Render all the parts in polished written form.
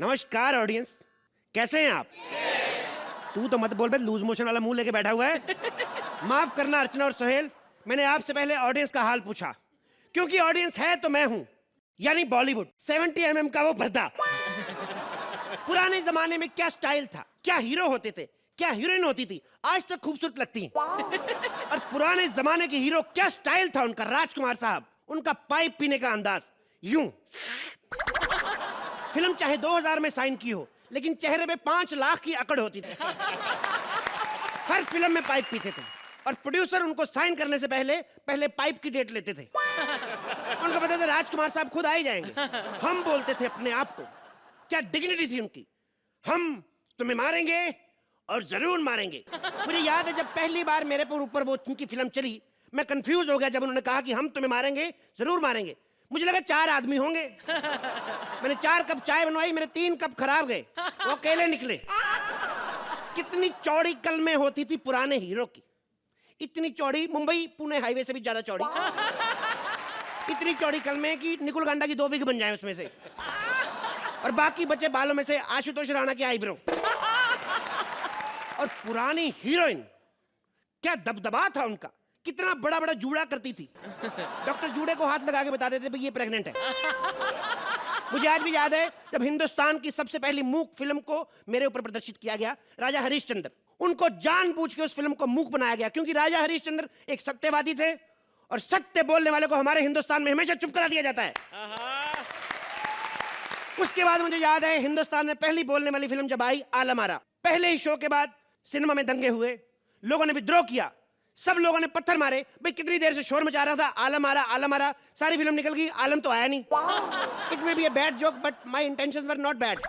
नमस्कार ऑडियंस, कैसे हैं आप? तू तो मत बोल बे, लूज मोशन वाला मुंह लेके बैठा हुआ है। माफ करना अर्चना और सोहेल, मैंने आपसे पहले ऑडियंस का हाल पूछा, क्योंकि ऑडियंस है तो मैं हूं, यानी बॉलीवुड 70 mm का वो पर्दा। पुराने जमाने में क्या स्टाइल था, क्या हीरो होते थे, क्या हीरोइन होती थी, आज तक खूबसूरत लगती हैं। और पुराने जमाने के हीरो क्या स्टाइल था उनका, राजकुमार साहब, उनका पाइप पीने का अंदाज यूं। फिल्म चाहे 2000 में साइन की हो, लेकिन चेहरे पे 5 लाख की अकड़ होती थी। हर फिल्म में पाइप पीते थे और प्रोड्यूसर उनको साइन करने से पहले पाइप की डेट लेते थे। उनको पता था राजकुमार साहब खुद आ ही जाएंगे। हम बोलते थे अपने आप को, क्या डिग्निटी थी उनकी, हम तुम्हें मारेंगे और जरूर मारेंगे। मुझे याद है जब पहली बार मेरे पर ऊपर वो उनकी फिल्म चली, मैं कंफ्यूज हो गया जब उन्होंने कहा कि हम तुम्हें मारेंगे जरूर मारेंगे। मुझे लगा 4 आदमी होंगे। मैंने 4 कप चाय बनवाई, मेरे 3 कप खराब गए, वो अकेले निकले। कितनी चौड़ी कलमें होती थी पुराने हीरो की, इतनी चौड़ी, मुंबई पुणे हाईवे से भी ज्यादा चौड़ी। इतनी चौड़ी कलमें कि निकुल गांडा की 2 विग बन जाए उसमें से, और बाकी बचे बालों में से आशुतोष राणा के आईब्रो। और पुरानी हीरोइन, क्या दबदबा था उनका, कितना बड़ा बड़ा जूड़ा करती थी। डॉक्टर जूड़े को हाथ लगा के बता देते भाई ये प्रेग्नेंट है। मुझे आज भी याद है जब हिंदुस्तान की सबसे पहली मूक फिल्म को मेरे ऊपर प्रदर्शित किया गया, राजा हरिश्चंद्र, उनको जानबूझ के उस फिल्म को मूक बनाया गया, क्योंकि राजा हरिश्चंद्र एक सत्यवादी थे और सत्य बोलने वाले को हमारे हिंदुस्तान में हमेशा चुप करा दिया जाता है। उसके बाद मुझे याद है हिंदुस्तान में पहली बोलने वाली फिल्म जब आई, आलम आरा। पहले ही शो के बाद सिनेमा में दंगे हुए, लोगों ने विद्रोह किया, सब लोगों ने पत्थर मारे। भाई कितनी देर से शोर मचा रहा था, आलम आरा आलम आरा, सारी फिल्म निकल गई, आलम तो आया नहीं। It may be a bad joke but my intentions were not bad.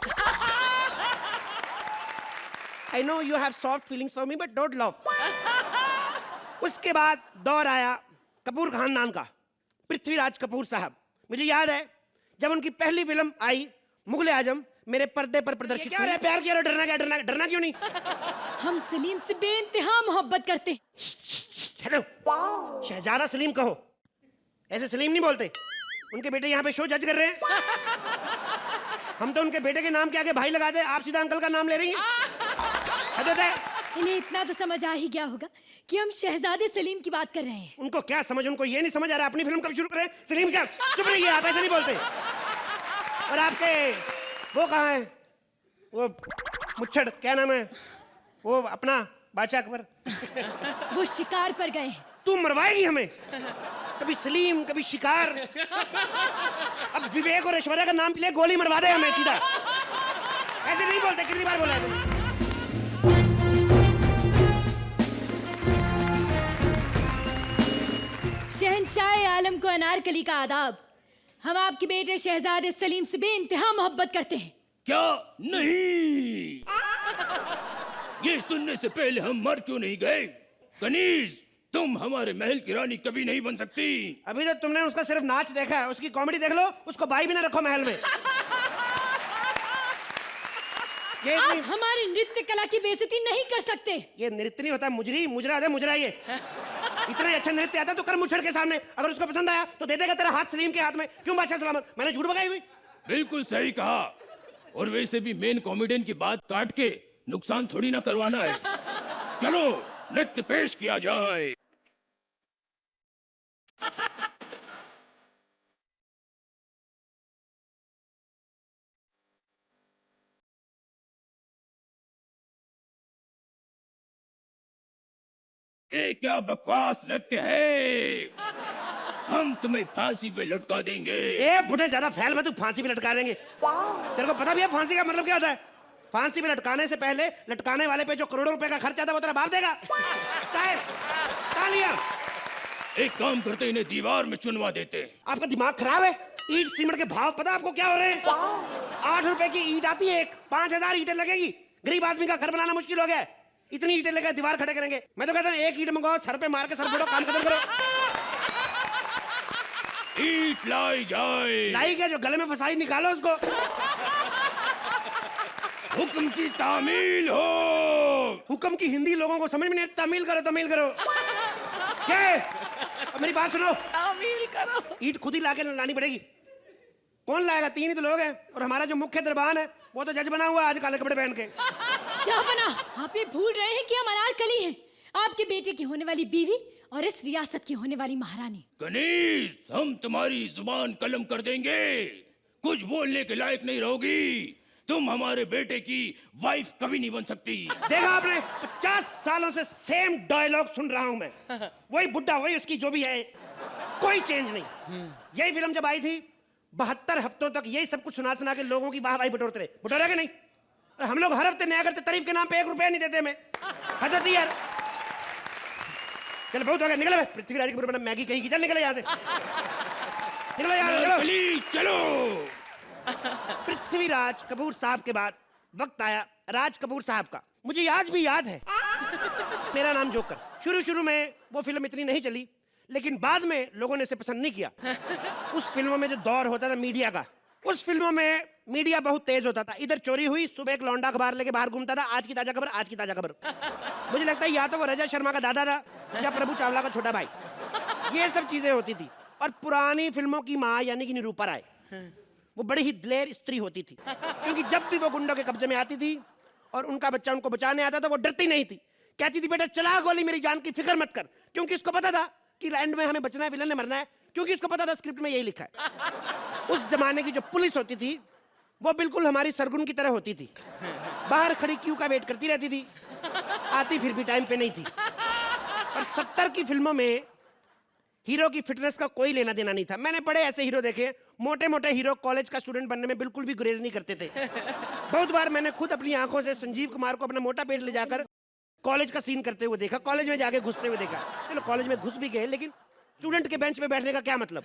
I know you have soft feelings for me but don't love. उसके बाद दौर आया कपूर खानदान का, पृथ्वीराज कपूर साहब। मुझे याद है जब उनकी पहली फिल्म आई मुगले आजम, मेरे पर्दे पर प्रदर्शित क्या है, प्यार किया, डरना क्या, डरना क्यों नहीं? हम सलीम से बेइंतहा मोहब्बत करते। हेलो, शहजादा सलीम कहो, ऐसे सलीम नहीं बोलते। उनके बेटे यहाँ पे शो जज कर रहे हैं। हम तो उनके बेटे के नाम के आगे भाई लगा दे, आप सीधा अंकल का नाम ले रही हैं। इन्हें इतना तो समझ आ ही गया होगा कि हम शहजादे सलीम की बात कर रहे हैं। उनको क्या समझ, उनको ये नहीं समझ आ रहा अपनी फिल्म कब शुरू करें। सलीम क्या, चुप रहिए, आप ऐसे नहीं बोलते। और आपके वो कहाँ है, वो मुच्छड़, क्या नाम है वो अपना, बादशाह अकबर? वो शिकार पर गए हैं। तू मरवाएगी हमें, कभी सलीम कभी शिकार। अब विवेक और ऐश्वर्या का नाम ले, गोली मरवा दे हमें सीधा। ऐसे नहीं बोलते, कितनी बार बोला है तुमने? शहंशाह आलम को अनारकली का आदाब। हम आपके बेटे शहजादे सलीम से बेइंतहा मोहब्बत करते हैं। क्या नहीं? ये सुनने से पहले हम मर क्यों नहीं गए? कनीज, तुम हमारे महल की रानी कभी नहीं बन सकती। अभी तो तुमने उसका सिर्फ नाच देखा है, उसकी कॉमेडी देख लो, उसको बाई भी ना रखो महल में। ये आप हमारी नृत्य कला की बेइज्जती नहीं कर सकते। ये नृत्य नहीं होता, मुजरी, मुजरा है, मुजरा। ये इतना ही अच्छा नृत्य आता तो कर मुच्छड़ के सामने, अगर उसको पसंद आया तो दे देगा तेरा हाथ सलीम के हाथ में। क्यों बादशाह सलामत, मैंने झूठ बगाई हुई? बिल्कुल सही कहा। और वैसे भी मेन कॉमेडियन की बात काट के नुकसान थोड़ी ना करवाना है। चलो नृत्य पेश किया जाए। ये क्या बकवास नृत्य है? हम तुम्हें फांसी पे लटका देंगे। ए बुढ़े, ज्यादा फैल मत, तू फांसी पे लटका देंगे। तेरे को पता भी है फांसी का मतलब क्या होता है? फांसी पे लटकाने से पहले लटकाने वाले पे जो करोड़ों रुपए का खर्चा था वो तेरा बाप देगा। तालियां। एक काम करते, इन्हें दीवार में चुनवा देते। आपका दिमाग खराब है? ईंट सीमेंट के भाव पता आपको क्या हो रहे हैं? 8 रुपए की ईंट आती है एक, 5000 ईंटें लगेगी। गरीब आदमी का घर बनाना मुश्किल हो गया है, इतनी ईंटें लेकर दीवार खड़े करेंगे। मैं तो कहता हूँ एक ईंट मंगाओ, सर पे मार के सर फोड़ो, काम खत्म करो। ईंट लाई जाए। लाई क्या, जो गले में फंसाई निकालो उसको। हुक्म की तामील हो। हुक्म की हिंदी लोगों को समझ में नहीं, तामील करो, तामील करो। क्या है? अब मेरी बात सुनो, तामील करो। ईंट खुद ही लाके लानी पड़ेगी। कौन लाएगा? 3 ही तो लोग हैं, और हमारा जो मुख्य दरबान है वो तो जज बना हुआ आज काले कपड़े पहन के। जहापना, आप ये भूल रहे हैं कि हम अनारकली हैं, आपके बेटे की होने वाली बीवी और इस रियासत की होने वाली महारानी। कनीज, हम तुम्हारी जुबान कलम कर देंगे, कुछ बोलने के लायक नहीं रहोगी। तुम हमारे बेटे की वाइफ कभी नहीं बन सकती। देखा आपने, 50 सालों से सेम डायलॉग सुन रहा हूं मैं। वही बुड्ढा, वही उसकी जो भी है, कोई चेंज नहीं। यही फिल्म जब आई थी 72 हफ्तों तक यही सब कुछ सुना सुना के लोगों की वाहवाही बटोरते रहे। बटोरा के नहीं? और हम लोग हर हफ्ते नया करते, तारीफ के नाम पे 1 रुपया नहीं देते हमें। हद होती है यार। चल बहुत हो गया, निकले बे। पृथ्वीराज के पूरे मैगी कहीं की, चल निकले यहाँ से, निकलो यहाँ से, चलो। पृथ्वीराज कपूर साहब के बाद वक्त आया राज कपूर साहब का। मुझे आज भी याद है, मेरा नाम जोकर। शुरू में वो फिल्म इतनी नहीं चली, लेकिन बाद में लोगों ने इसे पसंद नहीं किया। उस फिल्मों में जो दौर होता था मीडिया का, उस फिल्मों में मीडिया बहुत तेज होता था। इधर चोरी हुई, सुबह एक लौंडा अखबार लेके बाहर घूमता था, आज की ताजा खबर, आज की ताजा खबर। मुझे लगता है या तो वो रजा शर्मा का दादा था या प्रभु चावला का छोटा भाई, ये सब चीजें होती थी। और पुरानी फिल्मों की माँ यानी कि निरूपा राय, वो बड़ी ही दिलेर स्त्री होती थी, क्योंकि जब भी वो गुंडों के कब्जे में आती थी और उनका बच्चा उनको बचाने आता था, वो डरती नहीं थी। कहती थी बेटा चला गोली, मेरी जान की फिक्र मत कर, क्योंकि उसको पता था कि एंड में हमें बचना है, विलन ने मरना है, क्योंकि उसको पता था स्क्रिप्ट में यही लिखा है। उस जमाने की जो पुलिस होती थी वो बिल्कुल हमारी सरगुन की तरह होती थी। बाहर खड़ी क्यू का वेट करती रहती थी, आती फिर भी टाइम पे नहीं थी। और 70 की फिल्मों में हीरो की फिटनेस का कोई लेना देना नहीं था। मैंने बड़े ऐसे हीरो देखे, मोटे मोटे हीरो कॉलेज का स्टूडेंट बनने में बिल्कुल भी गुरेज नहीं करते थे। बहुत बार मैंने खुद अपनी आंखों से संजीव कुमार को अपना मोटा पेट ले जाकर कॉलेज का सीन करते हुए देखा, कॉलेज में जाके घुसते हुए देखा। चलो कॉलेज में घुस भी गए, लेकिन स्टूडेंट के बेंच पे बैठने का क्या मतलब।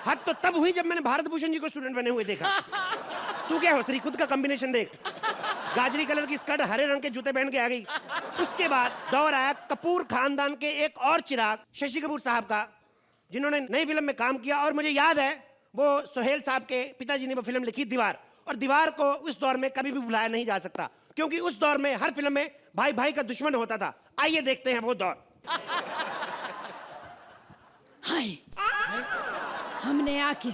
हद तो तब हुई जब मैंने भारत भूषण जी को स्टूडेंट बने हुए देखा। तू क्या होसरी, खुद का कॉम्बिनेशन देख, गाजरी कलर की स्कर्ट, हरे रंग के जूते पहन के आ गई। उसके बाद दौर आया कपूर खानदान के एक और चिराग शशि कपूर साहब का, जिन्होंने नई फिल्म में काम किया। और मुझे याद है वो सोहेल साहब के पिताजी ने वो फिल्म लिखी दीवार, और दीवार को उस दौर में कभी भी भुलाया नहीं जा सकता, क्योंकि उस दौर में हर फिल्म में भाई भाई का दुश्मन होता था। आइए देखते हैं वो दौर। हाय, हमने आखिर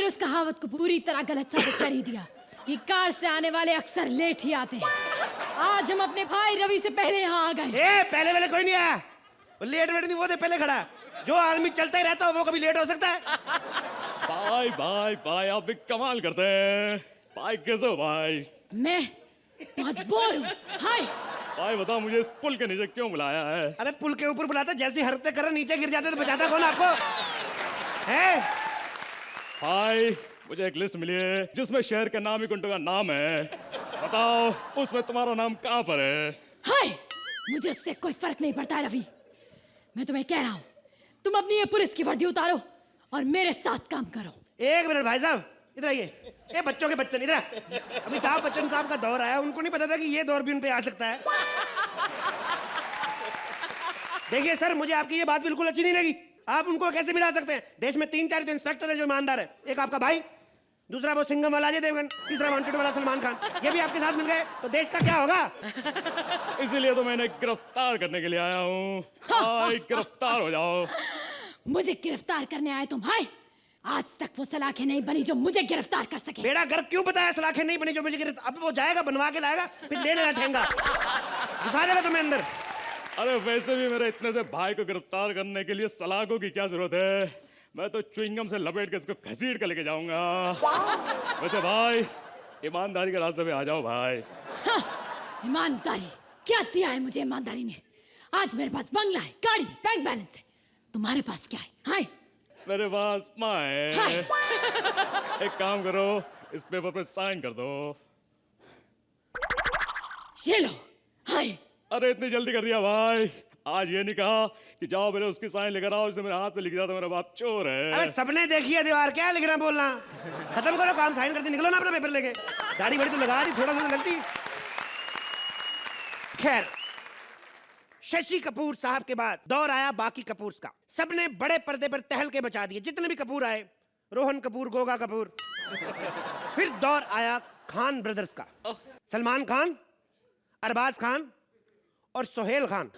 उस कहावत को पूरी तरह गलत साबित कर ही दिया कि कार से आने वाले अक्सर लेट ही आते हैं। आज हम अपने भाई रवि से पहले यहाँ आ गए। पहले वाले कोई नहीं आया, लेट वेट नहीं, वो तो पहले खड़ा। जो आदमी चलता ही रहता है वो कभी लेट हो सकता है? भाई भाई भाई, आप भी कमाल करते हैं। भाई कैसे हो भाई? मैं बहुत बोर हूँ। हाय भाई बताओ, मुझे इस पुल के नीचे क्यों बुलाया है? अबे पुल के ऊपर बुलाता, जैसे हरकतें कर नीचे गिर जाते तो बचाता कौन आपको है? भाई मुझे एक लिस्ट मिली है जिसमें शहर के नामी कुंटों का नाम है। बताओ उसमें तुम्हारा नाम कहाँ पर है? हाय, मुझे उससे कोई फर्क नहीं पड़ता रवि। मैं तुम्हें कह रहा हूँ, तुम अपनी ये पुलिस की वर्दी उतारो और मेरे साथ काम करो। एक मिनट भाई साहब, इधर आइए। ये बच्चों के बच्चन इधर। अमिताभ बच्चन साहब का दौर आया, उनको नहीं पता था कि ये दौर भी उन पे आ सकता है। देखिए सर, मुझे आपकी ये बात बिल्कुल अच्छी नहीं लगी। आप उनको कैसे मिला सकते हैं? देश में 3-4 तो इंस्पेक्टर है जो ईमानदार है। एक आपका भाई, दूसरा वो सिंघम वाला अजय देवगन, तीसरा वांटेड वाला सलमान खान। ये भी आपके साथ मिल गए तो देश का क्या होगा? इसीलिए तो मैंने गिरफ्तार करने के लिए आया हूँ। भाई गिरफ्तार हो जाओ। मुझे गिरफ्तार करने आए तुम? हाय, आज तक वो सलाखें नहीं बनी जो मुझे गिरफ्तार कर सके। बेड़ा गर्क क्यों बताया सलाखें नहीं बनी जो मुझे गिरफ्तार? अब वो जाएगा, बनवा के लाएगा, फिर ले लेना ठेंगा, घुसा देगा तुम्हें अंदर। अरे वैसे भी मेरे इतने से भाई को गिरफ्तार करने के लिए सलाखों की क्या जरूरत है? मैं तो च्युइंगम से लपेट के इसको घसीट कर लेके जाऊंगा। वैसे भाई ईमानदारी के रास्ते पे आ जाओ भाई। हाँ, ईमानदारी क्या दिया है मुझे ईमानदारी ने? आज मेरे पास बंगला है, गाड़ी है, बैंक बैलेंस है। तुम्हारे पास क्या है? हाय, मेरे पास माँ है। एक काम करो, इस पेपर पे साइन कर दो। ये लो। हाय, अरे इतनी जल्दी कर दिया भाई। आज ये नहीं कहा कि जाओ मेरे उसकी साइन लेकर आओ, इसे मेरे हाथ पे लिख दिया तो मेरा बाप चोर है। अरे सबने देखी है दीवार, क्या लिखना बोलना? खत्म करो काम, साइन करते निकलो ना अपना पेपर लेके। दाढ़ी बड़ी तो लगा दी, थोड़ा सा लगती। खैर, शशि कपूर साहब के बाद दौर आया बाकी कपूर्स का। सबने बड़े पर्दे पर टहल के बचा दिए, जितने भी कपूर आए, रोहन कपूर, गोगा कपूर। फिर दौर आया खान ब्रदर्स का, सलमान खान, अरबाज खान और सोहेल खान।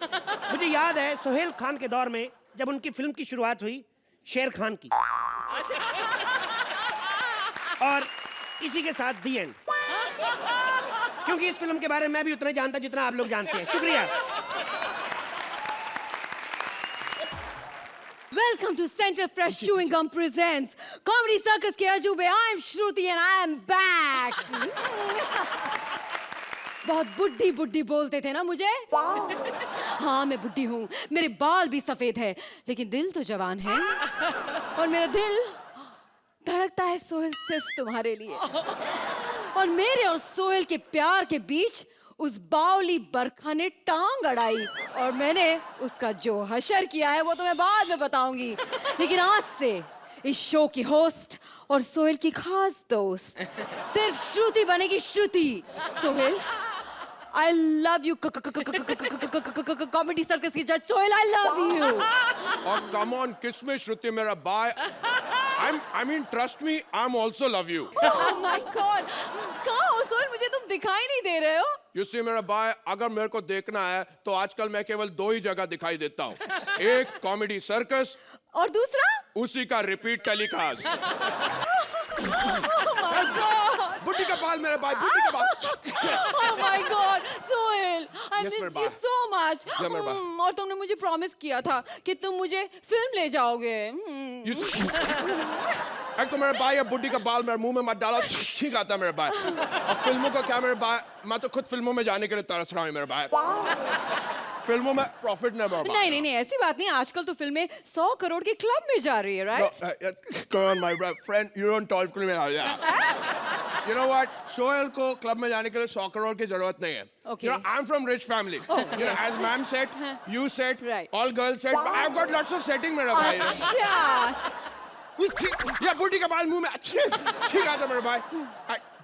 मुझे याद है सोहेल खान के दौर में जब उनकी फिल्म की शुरुआत हुई, शेर खान की। और इसी के साथ दी एंड। क्योंकि इस फिल्म के बारे में मैं भी उतना ही जानता जितना आप लोग जानते हैं। शुक्रिया। Welcome to Central Fresh Chewing Gum presents Comedy Circus के अजूबे। I'm Shruti and I am back. बहुत बुड्ढी बुड्ढी बोलते थे ना मुझे। हाँ मैं बुड्ढी हूँ, मेरे बाल भी सफेद है, लेकिन दिल तो जवान है। और मेरा दिल धड़कता है सोहेल सिर्फ तुम्हारे लिए। और मेरे और सोहेल के प्यार के बीच उस बावली बरखा ने टांग अड़ाई, और मैंने उसका जो हशर किया है वो तो मैं बाद में बताऊंगी। लेकिन आज से इस शो की होस्ट और सोहेल की खास दोस्त सिर्फ श्रुति बनेगी। Shruti. Sohail I love you comedy circus की जज Sohail, I love you। Oh, come on, kiss me, Shruti, मेरा bye. I mean, trust me, I'm also love you. Oh my God, कहाँ हो सोहेल? मुझे तुम दिखाई नहीं दे रहे हो। You see, मेरा बाय, अगर मेरे को देखना है तो आजकल मैं केवल 2 ही जगह दिखाई देता हूँ। एक कॉमेडी सर्कस और दूसरा उसी का repeat telecast. oh my God, बुड्ढी का बाल मेरा बाय, बुड्ढी का बाल। oh my God, Sohail, I Yes, miss मेरे you bye. so much। Yeah, मेरे बाय। और तुमने मुझे प्रॉमिस किया था कि तुम मुझे फिल्म ले जाओगे। You see- एक तो मेरे बाय या बुड्ढी का बाल मेरे मुंह में मत डालो, ठीक आता है मेरे बाय। और फिल्मों का क्या मेरे बाय, मैं तो खुद फिल्मों में जाने के लिए तरस रहा हूँ मेरे बाय। फिल्मों में प्रॉफिट नहीं मेरे बाय। नहीं, ऐसी बात नहीं। आजकल तो फिल्में 100 करोड़ के क्लब में जा रही है, right? Come on, my friend, you don't talk to me like that. You know what? Sohail को क्लब में जाने के लिए 100 करोड़ की जरूरत नहीं है। Okay. You know, I'm from rich family. You know, as ma'am said, you said, Right. all girls said, but I've got lots of setting मेरा भाई। अच्छा। या बुड्ढी का बाल मुंह में अच्छे ठीक आता मेरे भाई।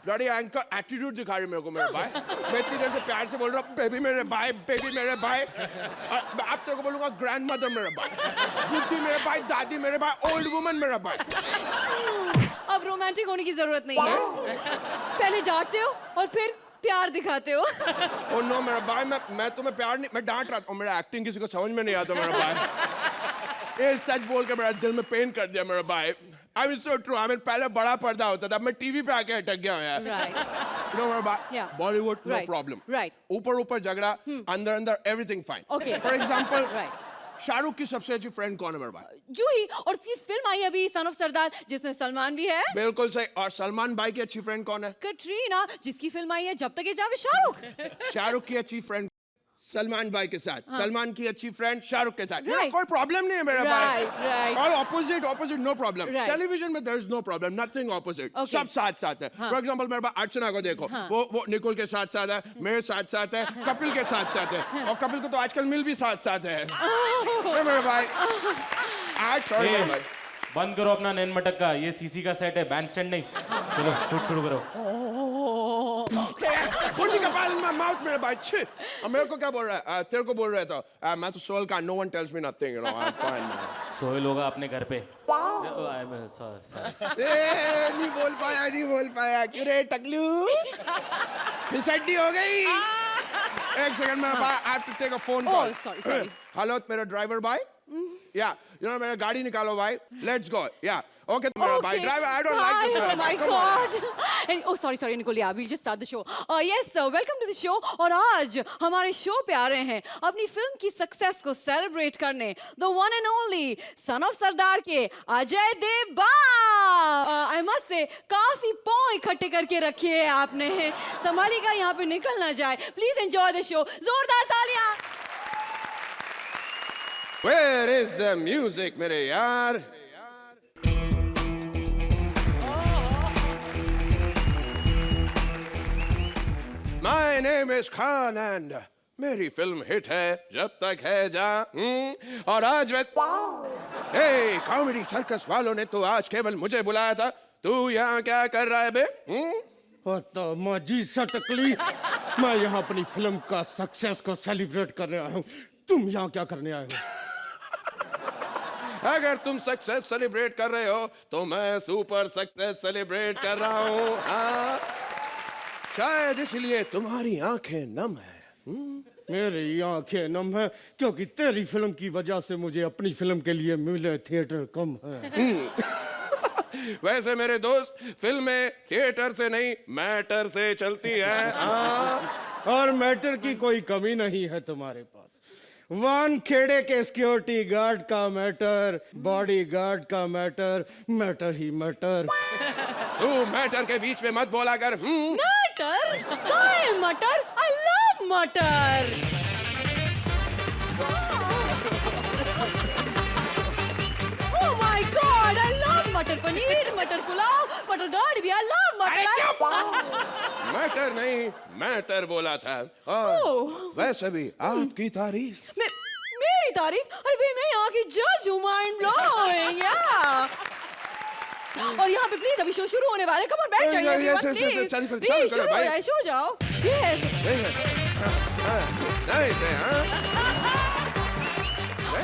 ब्लडी एंकर एटीट्यूड दिखा रही मेरे को मेरे भाई। मैं इतनी देर से प्यार से बोल रहा हूँ बेबी मेरे भाई, बेबी मेरे भाई। और आप तेरे को बोलूँगा ग्रैंड मदर मेरे भाई, बुड्ढी मेरे भाई, दादी मेरे भाई, ओल्ड वुमन मेरा भाई। अब रोमांटिक होने की जरूरत नहीं है। पहले डांटते हो और फिर प्यार दिखाते हो। ओ नो मेरा भाई, मैं तुम्हें प्यार नहीं, मैं डांट रहा था। मेरा एक्टिंग किसी को समझ में नहीं आता मेरा भाई। ये सच बोल के मेरा दिल में पेन कर दिया मेरा भाई। I mean so true. I mean पहले बड़ा पर्दा होता था, मैं टीवी पे आके अटक गया हूँ यार। Right. You know मेरा भाई, Yeah. Bollywood no Right. problem. Right. ऊपर झगड़ा, अंदर everything fine. Okay. For example, Right. Shahrukh की सबसे अच्छी फ्रेंड कौन है मेरे भाई? जूही। और उसकी फिल्म आई अभी सन ऑफ सरदार, जिसमें सलमान भी है। बिल्कुल सही। और सलमान भाई की अच्छी फ्रेंड कौन है? कटरीना, जिसकी फिल्म आई है जब तक ये जावे शाहरुख। शाहरुख की अच्छी फ्रेंड सलमान भाई के साथ, सलमान की अच्छी फ्रेंड शाहरुख के साथ। Right. कोई प्रॉब्लम नहीं है मेरा भाई। Right. All opposite no problem. Right. Television में there is no problem, nothing opposite. Okay. सब साथ है। For example मेरे भाई अर्चना को देखो, वो निकुल के साथ है, मेरे साथ है, कपिल के साथ है, और कपिल को तो आजकल मिल भी साथ है। मेरे भाई आज छोड़ मेरे भाई। बंद करो अपना नैन मटक का, ये सीसी का सेट है, बैंड स्टैंड नहीं। चलो शूट शुरू करो। बुड्ढी का बाल माउथ मेरे भाई। छी, और मेरे को क्या बोल रहा है? तेरे को बोल रहा था मैं तो सोहेल का, no one tells me nothing, you know, I'm fine man. Sohail होगा अपने घर पे। नहीं बोल पाया क्यों रे टकलू? फिसड्डी हो गई। एक सेकंड में I have to take a phone call. Oh, sorry. Hello मेरा ड्राइवर भाई, या यू नो मेरा गाड़ी निकालो भाई, लेट्स गो। या ओके मेरा भाई driver, I don't like this. Oh my God. And oh sorry Nicolia, we'll just start the show. Yes sir, welcome to the show. और आज हमारे शो पे आ रहे हैं अपनी फिल्म की सक्सेस को सेलिब्रेट करने the one and only son of सरदार के Ajay Devgan. I must say काफी पाँव इकट्ठे करके रखे हैं आपने। संभालिएगा यहाँ पे निकल ना जाए। Please enjoy the show. जोरदार तालियां। Where is the music मेरे यार? My name is Khan and मेरी फिल्म हिट है जब तक है जा। और आज हे कॉमेडी सर्कस वालों ने तो आज केवल मुझे बुलाया था। तू यहाँ क्या कर रहा है बे? तो माजी सटकली, मैं यहाँ अपनी फिल्म का सक्सेस को सेलिब्रेट करने आया हूँ। तुम यहाँ क्या करने आए हो? अगर तुम सक्सेस सेलिब्रेट कर रहे हो तो मैं सुपर सक्सेस सेलिब्रेट कर रहा हूँ। हाँ, शायद इसलिए तुम्हारी आंखें नम है। मेरी आंखें नम है क्योंकि तेरी फिल्म की वजह से मुझे अपनी फिल्म के लिए मिले थिएटर कम है। वैसे मेरे दोस्त, फिल्में थिएटर से नहीं मैटर से चलती है। और मैटर की कोई कमी नहीं है तुम्हारे पास। वन खेड़े के सिक्योरिटी गार्ड का मैटर, बॉडी गार्ड का मैटर, मैटर ही मैटर। तू मैटर के बीच में मत बोला कर। मटर? कहाँ है मटर? I love मटर। Oh my God, I love मटर पनीर, मटर पुलाव, मटर गार्ड भी। I love मटर। मैटर नहीं मैटर बोला था। और वैसे भी आपकी तारीफ। मेरी तारीफ? अरे भाई मैं यहाँ की जज हूँ, माइंड ब्लोइंग। और यहाँ पे प्लीज अभी शो शुरू होने वाला है। कम ऑन बैठ जाइए everyone, please। प्लीज शुरू हो जाए, शो जाओ।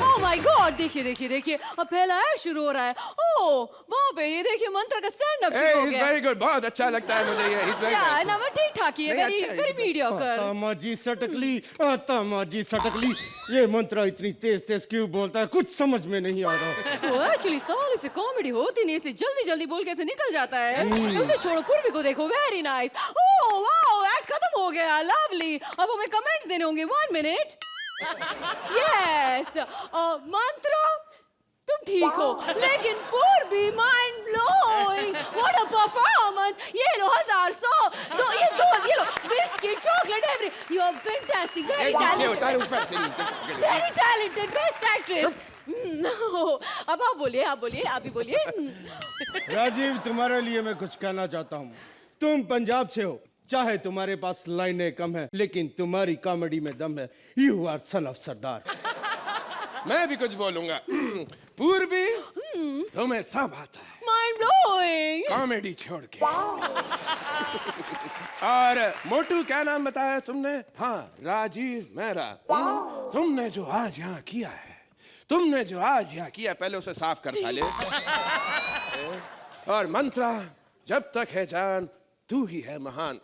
ओह माय गॉड, देखिए देखिए देखिए, अब पहला है शुरू हो रहा है। ओह वहाँ पे ये देखिए मंत्र का स्टैंड अप शुरू हो गया। वेरी गुड, बहुत अच्छा लगता है मुझे ये। या ना वो ठीक ठाक ही है, नहीं, वेरी अच्छा है, वेरी मीडियोकर। तामाजी सटकली, तामाजी सटकली, ये मंत्र इतनी तेज तेज क्यों बोलता है, कुछ समझ में नहीं आ रहा। एक्चुअली साले से कॉमेडी होती नहीं, इसे जल्दी जल्दी बोल के ऐसे निकल जाता है। उसे छोड़ो, पूर्वी को देखो, very nice. Oh wow, act खत्म हो गया, लवली। अब हमें कमेंट्स देने होंगे, 1 मिनट। यस, मंत्र तुम ठीक हो, लेकिन Purvi mind blowing, what a performance. ये लो 1100, ये लो biscuit, chocolate, every, you are fantastic, very talented, best actress. अब आप बोलिए, आप ही बोलिए। राजीव, तुम्हारे लिए मैं कुछ कहना चाहता हूँ। तुम पंजाब से हो, चाहे तुम्हारे पास लाइनें कम है, लेकिन तुम्हारी कॉमेडी में दम है। यू आर सन ऑफ सरदार। मैं भी कुछ बोलूंगा। पूर्वी, तुम्हें सब आता है, माइंड ब्लोइंग। कॉमेडी छोड़ के। और मोटू, क्या नाम बताया तुमने? हाँ, राजीव मेहरा। तुमने जो आज यहाँ किया है, पहले उसे साफ कर साले। और मंत्रा, जब तक है जान तू ही है महान।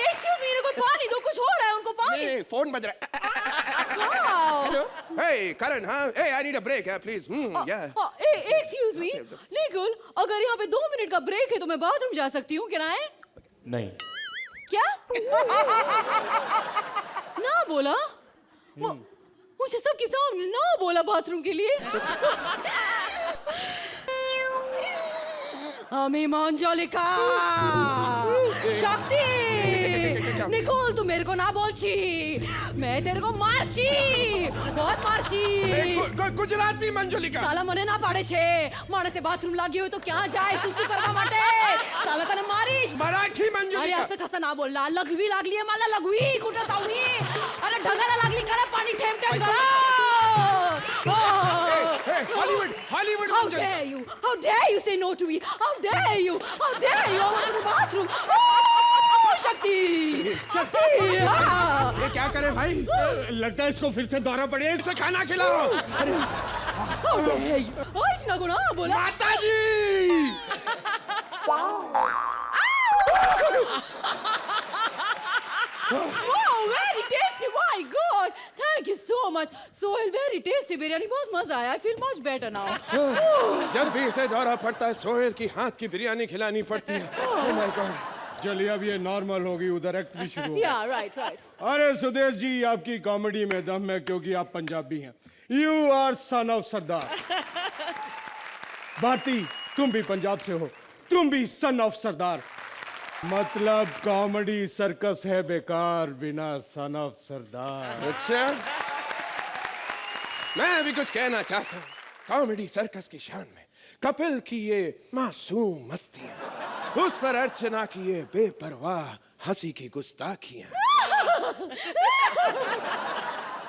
एक्सक्यूज मी, इनको पानी दो, कुछ हो रहा है उनको पानी। नहीं, फोन बज रहा है। हेलो, हे करण, हाँ, hey I need a break, please. Excuse me, Nikul, अगर यहाँ पे 2 मिनट का ब्रेक है तो मैं बाथरूम जा सकती हूँ, क्या है? नहीं। क्या? ना बोला? मुझे सबके सामने ना बोला बाथरूम के लिए। আমি মঞ্জলিকা शक्ति निकोल, तू मेरे को ना बोलची, मैं तेरे को मारची, बहुत मारची। गुजराती मंजुलिका। साला મને ના પાડે છે, માણસે બાથરૂમ લાગ્યું હોય તો ક્યાં જાય સુસુ કરવા માટે? साला તને મારીશ। मराठी अरे मंजुलिका। असं कसं ना बोलला, लघवी लागली आहे मला, लघवी कुठं चावली? अरे ढगाला लागली, करा पाणी ठेम ठेम करा। Hollywood, Hollywood. How dare you? How dare you say no to me? How dare you? How dare you? I want to the bathroom. Oh, शक्ति, शक्ति। ये क्या करे भाई? लगता है इसको फिर से दौरा पड़े। इसे खाना खिलाओ। How dare you? Oh, इसका को ना बोला। माता जी। Wow, very tasty. My God, thank you so much. So very tasty biryani. बहुत मजा आया. I feel much better now. जब भी इसे दौरा पड़ता है, सोहेल की हाथ की बिरयानी खिलानी पड़ती है। Oh my God। चलिए अब ये नॉर्मल होगी, उधर एक्ट भी शुरू होगा। Yeah, right, right. अरे सुदेश जी, आपकी कॉमेडी में दम है क्योंकि आप पंजाबी हैं। यू आर सन ऑफ सरदार। भारती, तुम भी पंजाब से हो, तुम भी सन ऑफ सरदार। मतलब कॉमेडी सर्कस है बेकार बिना सन ऑफ सरदार। अच्छा, मैं भी कुछ कहना चाहता हूँ। कॉमेडी सर्कस की शान में कपिल की ये मासूम मस्तियाँ, उस पर अर्चना की ये बेपरवाह हंसी की गुस्ताखियाँ,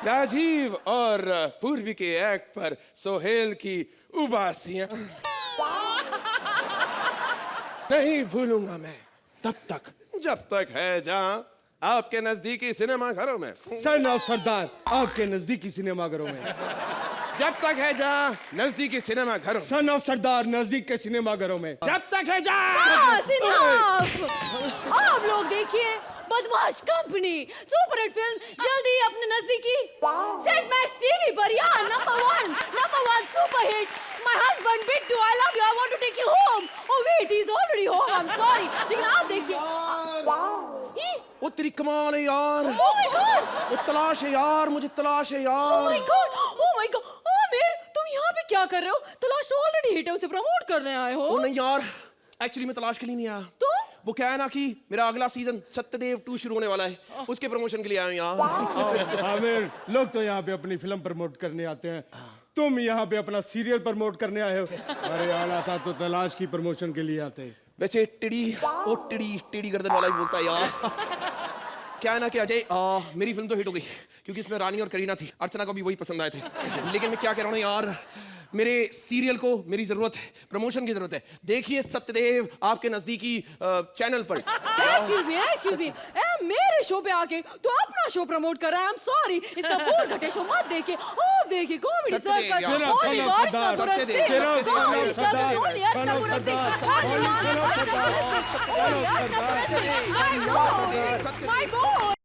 राजीव और पूर्वी के एक्ट पर सोहेल की उबासियाँ नहीं भूलूंगा मैं तब तक जब तक है जहां आपके नजदीकी सिनेमा घरों में। सन ऑफ सरदार आपके नजदीकी सिनेमा घरों में। जब तक है जहां नजदीकी सिनेमा घरों में। सन ऑफ सरदार नजदीक के सिनेमा घरों में। जब तक है जहां। बस enough! आप लोग देखिए, बदमाश कंपनी सुपरहिट फिल्म जल्दी ही अपने नजदीकी सेट मैक्स टीवी पर यार number one superhit my husband Bittu I love you I want to take you home oh wait he is already home I am sorry लेकिन आप देखिए वो तेरी कमाल है यार। ओह माय गॉड वो तलाश है यार, मुझे तलाश है ओह यार। माय गॉड आमिर तुम यहाँ पे क्या कर रहे हो तलाश तो ऑलरेडी हिट है उसे प्रमोट करने आए हो वो नहीं यार, एक्चुअली मैं तलाश के लिए नहीं आया। तो वो क्या है ना कि मेरा अगला सीजन सत्यदेव 2 शुरू होने वाला है, उसके प्रमोशन के लिए आया हूँ यहाँ। आमिर, लोग तो यहाँ पे अपनी फिल्म प्रमोट करने आते हैं, तुम यहाँ पे अपना सीरियल प्रमोट करने आए हो। अरे आना था तो तलाश की प्रमोशन के लिए आते। वैसे टेढ़ी गर्दन वाला ही बोलता है यार। क्या है ना कि अजय, मेरी फिल्म तो हिट हो गई क्योंकि इसमें रानी और करीना थी, अर्चना को भी वही पसंद आए थे। लेकिन मैं क्या कह रहा हूँ यार, मेरे सीरियल को मेरी जरूरत है, प्रमोशन की जरूरत है। देखिए सत्यदेव आपके नजदीकी चैनल पर। एक्सक्यूज मी मेरे शो पे आके तो अपना शो प्रमोट कर रहा है। आई एम सॉरी इसका बोल घटे शो मत देखिए। ओ देखिए कॉमेडी सत्यदेव यार, circle only Varsha Surat Satyadev, Singh Satyadev, comedy circle Satyadev, only Archana Surat Singh only Archana Surat Singh my boy